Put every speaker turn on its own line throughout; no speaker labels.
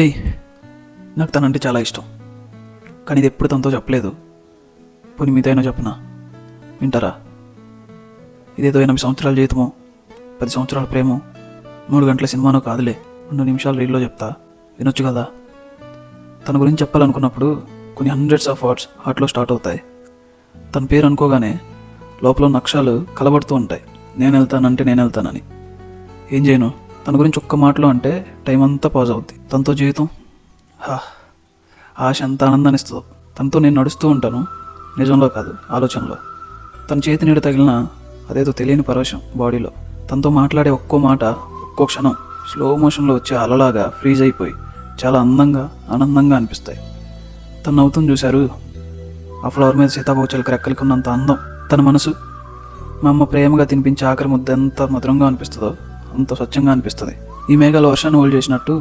ఏయ్, నాకు తనంటే చాలా ఇష్టం, కానీ ఇది ఎప్పుడు తనతో చెప్పలేదు. పోనీ మీతో అయినా చెప్పనా? వింటారా? ఇదేదో 8 సంవత్సరాల జీవితమో 10 సంవత్సరాల ప్రేమో 3 గంటల సినిమానో కాదులే. 2 నిమిషాలు రీల్లో చెప్తా, వినొచ్చు కదా. తన గురించి చెప్పాలనుకున్నప్పుడు కొన్ని హండ్రెడ్స్ ఆఫ్ వర్డ్స్ హార్ట్లో స్టార్ట్ అవుతాయి. తన పేరు అనుకోగానే లోపల ఉన్న అక్షరాలు కలబడుతూ ఉంటాయి. నేను వెళ్తానని. ఏం చేయను? తన గురించి ఒక్క మాటలో అంటే టైం అంతా పాజ్ అవుద్ది. తనతో జీవితం ఆశ ఎంత ఆనందాన్ని ఇస్తుందో. తనతో నేను నడుస్తూ ఉంటాను, నిజంలో కాదు ఆలోచనలో. తన చేతి నీడ తగిలిన అదేదో తెలియని పరవశం బాడీలో. తనతో మాట్లాడే ఒక్కో మాట, ఒక్కో క్షణం స్లో మోషన్లో వచ్చే అలలాగా ఫ్రీజ్ అయిపోయి చాలా అందంగా ఆనందంగా అనిపిస్తాయి. తను నవ్వుతుంది చూశారు, ఆ ఫ్లవర్ మీద సీతాకోకచిలుక రెక్కలకున్నంత అందం. తన మనసు మా అమ్మ ప్రేమగా తినిపించే ఆఖరి ముద్ద ఎంత మధురంగా అనిపిస్తుందో అంత స్వచ్ఛంగా అనిపిస్తుంది. ఈ మేఘాలు వర్షాన్ని హోల్డ్ చేసినట్టు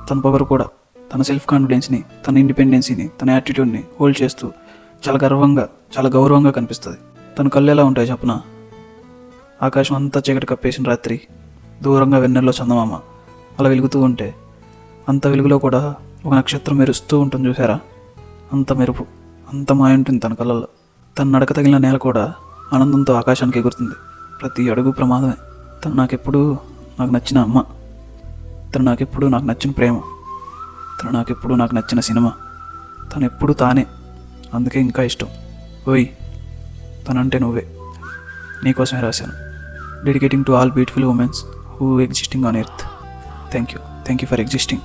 తన పొగరు కూడా తన సెల్ఫ్ కాన్ఫిడెన్స్ని, తన ఇండిపెండెన్సీని, తన యాటిట్యూడ్ని హోల్డ్ చేస్తూ చాలా గౌరవంగా కనిపిస్తుంది. తన కళ్ళు ఎలా ఉంటాయి చెప్పనా? ఆకాశం అంతా చీకటి కప్పేసిన రాత్రి, దూరంగా వెన్నెల్లో చందమామ అలా వెలుగుతూ ఉంటే అంత వెలుగులో కూడా ఒక నక్షత్రం మెరుస్తూ ఉంటుంది చూసారా? అంత మెరుపు, అంత మాయ ఉంటుంది తన కళ్ళల్లో. తన నడక తగిలిన నేల కూడా ఆనందంతో ఆకాశానికి ఎగురుతుంది. ప్రతి అడుగు ప్రమాదమే. తను నాకెప్పుడు నాకు నచ్చిన అమ్మ, తను నాకెప్పుడు నాకు నచ్చిన ప్రేమ, తను నాకెప్పుడు నాకు నచ్చిన సినిమా, తను ఎప్పుడు తానే. అందుకే ఇంకా ఇష్టం. ఓయ్, తనంటే నువ్వే. నీకోసమే రాశాను. Dedicating to all beautiful women's who existing on earth. Thank you for existing.